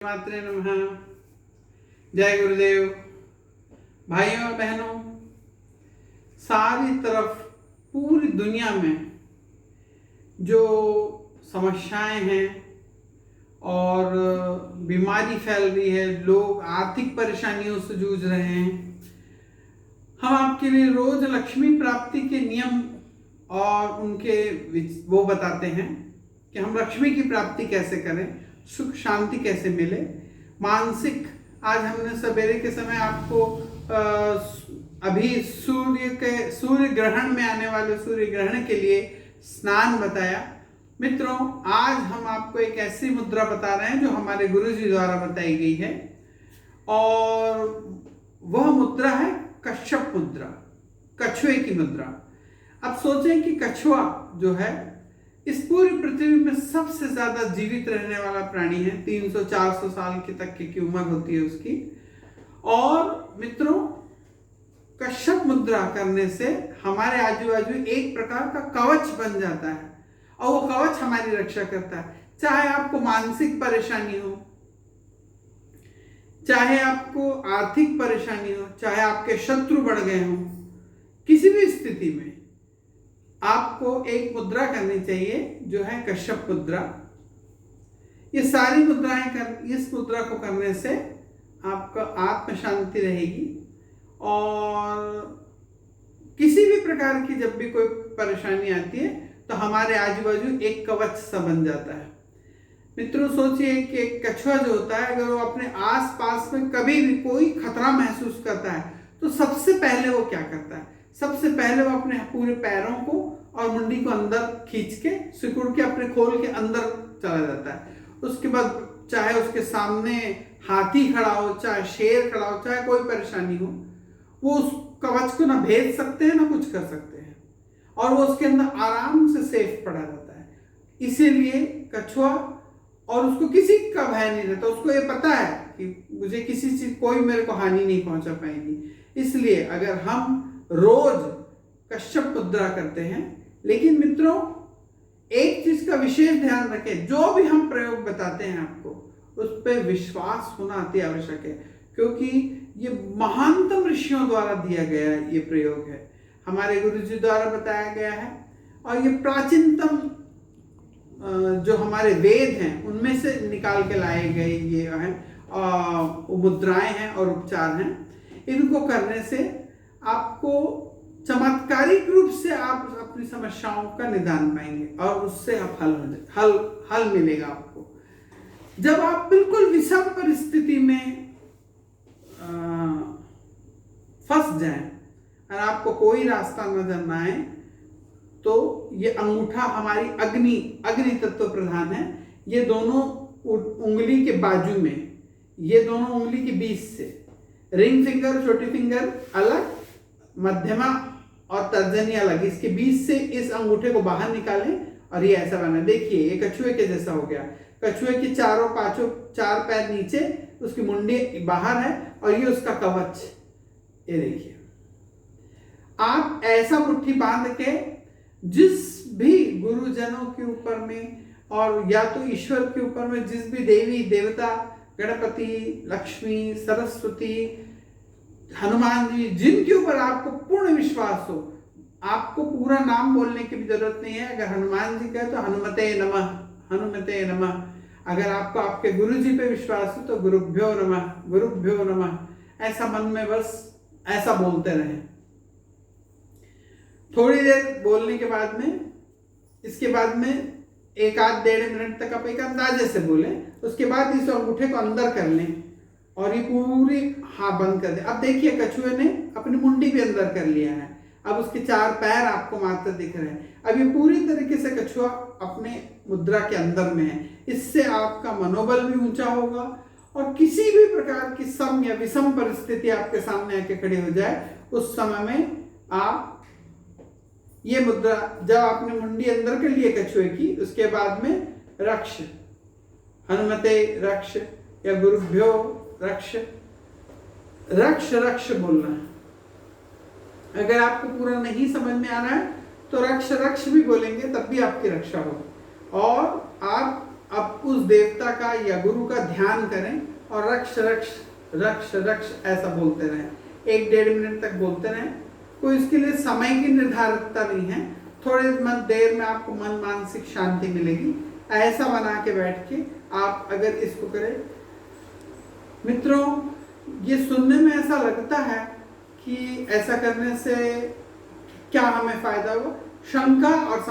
मात्रे नमः। जय गुरुदेव। भाइयों और बहनों, सारी तरफ पूरी दुनिया में जो समस्याएं हैं और बीमारी फैल रही है, लोग आर्थिक परेशानियों से जूझ रहे हैं, हम आपके लिए रोज लक्ष्मी प्राप्ति के नियम और उनके वो बताते हैं कि हम लक्ष्मी की प्राप्ति कैसे करें, सुख शांति कैसे मिले, मानसिक। आज हमने सवेरे के समय आपको अभी सूर्य ग्रहण में आने वाले सूर्य ग्रहण के लिए स्नान बताया। मित्रों, आज हम आपको एक ऐसी मुद्रा बता रहे हैं जो हमारे गुरुजी द्वारा बताई गई है, और वह मुद्रा है कच्छप मुद्रा, कछुए की मुद्रा। अब सोचें कि कछुआ जो है इस पूरी पृथ्वी में सबसे ज्यादा जीवित रहने वाला प्राणी है। 300-400 साल तक की उम्र होती है उसकी। और मित्रों, कच्छप मुद्रा करने से हमारे आजू बाजू एक प्रकार का कवच बन जाता है, और वो कवच हमारी रक्षा करता है। चाहे आपको मानसिक परेशानी हो, चाहे आपको आर्थिक परेशानी हो, चाहे आपके शत्रु बढ़ गए हों, किसी भी स्थिति में आपको एक मुद्रा करनी चाहिए जो है कच्छप मुद्रा। ये सारी मुद्राएं इस मुद्रा को करने से आपका आत्म शांति रहेगी, और किसी भी प्रकार की जब भी कोई परेशानी आती है तो हमारे आजू बाजू एक कवच सा बन जाता है। मित्रों, सोचिए कि एक कछुआ जो होता है, अगर वो अपने आस पास में कभी भी कोई खतरा महसूस करता है तो सबसे पहले वो क्या करता है? सबसे पहले वो अपने पूरे पैरों को और मुंडी को अंदर खींच के सिकुड़ के अपने खोल के अंदर चला जाता है। उसके बाद चाहे उसके सामने हाथी खड़ा हो, चाहे शेर खड़ा हो, चाहे कोई परेशानी हो, वो उस कवच को ना भेद सकते हैं ना कुछ कर सकते हैं, और वो उसके अंदर आराम से सेफ पड़ा रहता है। इसीलिए कछुआ, और उसको किसी का भय नहीं रहता, उसको ये पता है कि मुझे किसी चीज कोई मेरे को हानि नहीं पहुंचा पाएगी। इसलिए अगर हम रोज कच्छप मुद्रा करते हैं, लेकिन मित्रों एक चीज का विशेष ध्यान रखें, जो भी हम प्रयोग बताते हैं आपको उस पर विश्वास होना अति आवश्यक है, क्योंकि ये महानतम ऋषियों द्वारा दिया गया ये प्रयोग है, हमारे गुरुजी द्वारा बताया गया है, और ये प्राचीनतम जो हमारे वेद हैं उनमें से निकाल के लाए गए ये हैं मुद्राएं हैं और उपचार हैं। इनको करने से आपको चमत्कारिक रूप से आप अपनी समस्याओं का निदान पाएंगे, और उससे आप हल मिलेगा आपको। जब आप बिल्कुल विषम परिस्थिति में फंस जाएं और आपको कोई रास्ता नजर ना आए, तो ये अंगूठा हमारी अग्नि तत्व प्रधान है। ये दोनों उंगली के बाजू में, ये दोनों उंगली के बीच से रिंग फिंगर, छोटी फिंगर अलग, मध्यमा और तर्जनी अलग, इसके बीच से इस अंगूठे को बाहर निकालें और ये ऐसा बना। देखिए, ये कछुए के जैसा हो गया। कछुए के चार पैर नीचे, उसकी मुंडी बाहर है, और ये उसका कवच। ये देखिए, आप ऐसा मुट्ठी बांध के जिस भी गुरुजनों के ऊपर में, और या तो ईश्वर के ऊपर में, जिस भी देवी देवता, गणपति, लक्ष्मी, सरस्वती, हनुमान जी, जिनके ऊपर आपको पूर्ण विश्वास हो, आपको पूरा नाम बोलने की भी जरूरत नहीं है। अगर हनुमान जी का तो हनुमते नमः, हनुमते नमः। अगर आपको आपके गुरु जी पे विश्वास हो तो गुरुभ्यो नमः, गुरुभ्यो नमः। ऐसा मन में बस ऐसा बोलते रहें। थोड़ी देर बोलने के बाद में, इसके बाद में 1-1.5 मिनट तक आप एक अंदाजे से बोलें। उसके बाद इस अंगूठे को अंदर कर लें और ये पूरी बंद कर दें। अब देखिए, कछुए ने अपनी मुंडी भी अंदर कर लिया है, अब उसके 4 पैर आपको मात्र दिख रहे हैं। अब ये पूरी तरीके से कछुआ अपने मुद्रा के अंदर में है। इससे आपका मनोबल भी ऊंचा होगा, और किसी भी प्रकार की सम या विषम परिस्थिति आपके सामने आके खड़ी हो जाए, उस समय में आप ये मुद्रा जब आपने मुंडी अंदर कर लिए कछुए की, उसके बाद में रक्ष, हनुमते रक्ष या गुरुभ्यो रक्ष, रक्ष रक्ष बोलना है। अगर आपको पूरा नहीं समझ में आ रहा है तो रक्ष रक्ष भी बोलेंगे, तब भी आपकी रक्षा हो। और आप अब उस देवता का या गुरु का ध्यान करें और रक्ष रक्ष रक्ष रक्ष ऐसा बोलते रहें, 1-1.5 मिनट तक बोलते रहें। कोई इसके लिए समय की निर्धारितता नहीं है, थोड़ी देर में आपको मन मानसिक शांति मिलेगी। ऐसा बना के बैठ के आप अगर इसको करें, मित्रों ये सुनने में ऐसा लगता है कि ऐसा करने से क्या हमें फायदा होगा, शंका और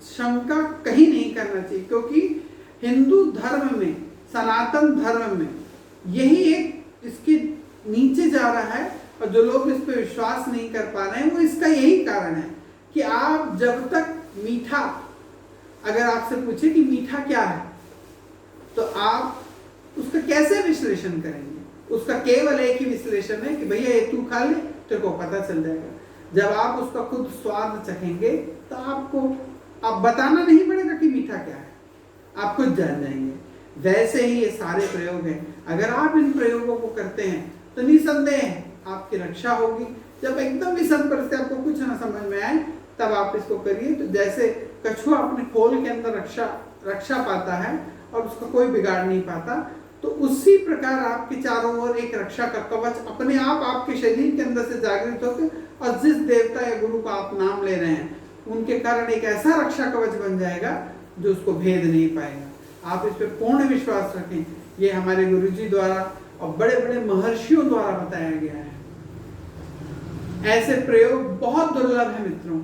शंका कहीं नहीं करना चाहिए, क्योंकि हिंदू धर्म में, सनातन धर्म में यही एक इसके नीचे जा रहा है, और जो लोग इस पर विश्वास नहीं कर पा रहे हैं वो इसका यही कारण है कि आप जब तक मीठा, अगर आपसे पूछे कि मीठा क्या है तो आप उसका कैसे विश्लेषण करेंगे? उसका केवल एक ही विश्लेषण है कि भैया ये तू खा ले, तेरे को पता चल जाएगा। जब आप उसका खुद स्वाद चखेंगे तो आपको आप बताना नहीं पड़ेगा कि मीठा क्या है, आप खुद जान जाएंगे। वैसे ही ये सारे प्रयोग हैं, अगर आप इन प्रयोगों को करते हैं तो निसंदेह आपकी रक्षा होगी। जब एकदम विषम परिस्थिति, आपको कुछ ना समझ में आए, तब आप इसको करिए। तो जैसे कछुआ अपने खोल के अंदर रक्षा पाता है और उसका कोई बिगाड़ नहीं पाता, तो उसी प्रकार आपके चारों ओर एक रक्षा का कवच अपने आप आपके शरीर के अंदर से जागृत होकर, और जिस देवता या गुरु का आप नाम ले रहे हैं उनके कारण एक ऐसा रक्षा कवच बन जाएगा जो उसको भेद नहीं पाएगा। आप इस पर पूर्ण विश्वास रखें, ये हमारे गुरुजी द्वारा और बड़े बड़े महर्षियों द्वारा बताया गया है। ऐसे प्रयोग बहुत दुर्लभ है मित्रों,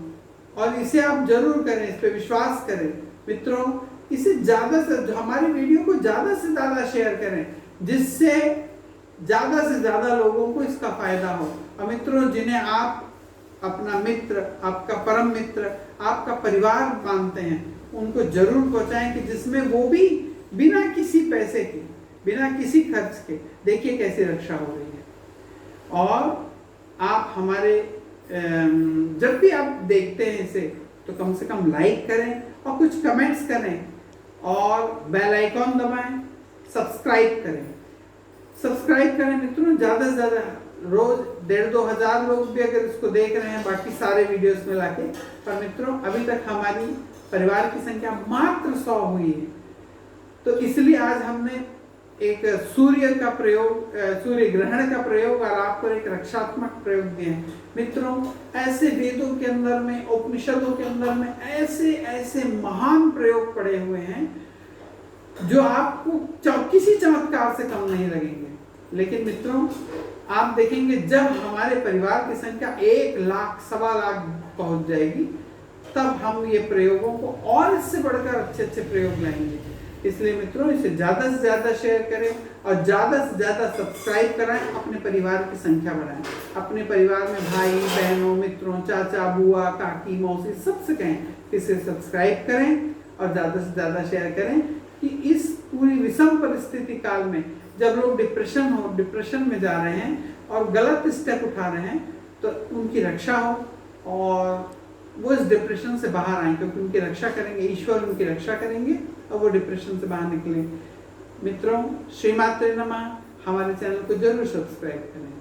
और इसे आप जरूर करें, इस पर विश्वास करें मित्रों। इसे ज्यादा से, हमारी वीडियो को ज्यादा से ज्यादा शेयर करें, जिससे ज्यादा से ज्यादा लोगों को इसका फायदा हो। और मित्रों, जिन्हें आप अपना मित्र, आपका परम मित्र, आपका परिवार मानते हैं, उनको जरूर पहुंचाएं कि जिसमें वो भी बिना किसी पैसे के, बिना किसी खर्च के, देखिए कैसी रक्षा हो रही है। और आप हमारे जब भी आप देखते हैं इसे, तो कम से कम लाइक करें और कुछ कमेंट्स करें, और बेल आइकॉन दबाएं, सब्सक्राइब करें मित्रों। ज़्यादा से ज़्यादा रोज 1,500-2 हज़ार लोग भी अगर इसको देख रहे हैं बाकी सारे वीडियोस में लाके, पर मित्रों अभी तक हमारी परिवार की संख्या मात्र 100 हुई है। तो इसलिए आज हमने एक सूर्य का प्रयोग, सूर्य ग्रहण का प्रयोग और आपको एक रक्षात्मक प्रयोग दिए हैं मित्रों। ऐसे वेदों के अंदर में, उपनिषदों के अंदर में ऐसे ऐसे महान प्रयोग पड़े हुए हैं जो आपको किसी चमत्कार से कम नहीं लगेंगे। लेकिन मित्रों आप देखेंगे जब हमारे परिवार की संख्या 1 लाख, 1.25 लाख पहुंच जाएगी, तब हम ये प्रयोगों को और इससे बढ़कर अच्छे अच्छे प्रयोग लाएंगे। इसलिए मित्रों इसे ज़्यादा से ज़्यादा शेयर करें और ज़्यादा से ज़्यादा सब्सक्राइब कराएं, अपने परिवार की संख्या बढ़ाएं। अपने परिवार में भाई बहनों, मित्रों, चाचा, बुआ, काकी, मौसी सबसे कहें कि इसे सब्सक्राइब करें और ज़्यादा से ज़्यादा शेयर करें, कि इस पूरी विषम परिस्थिति काल में जब लोग डिप्रेशन में जा रहे हैं और गलत स्टेप उठा रहे हैं, तो उनकी रक्षा हो और वो इस डिप्रेशन से बाहर आए, क्योंकि उनकी रक्षा करेंगे, ईश्वर उनकी रक्षा करेंगे और वो डिप्रेशन से बाहर निकले। मित्रों, श्रीमात्रे नमः। हमारे चैनल को जरूर सब्सक्राइब करें।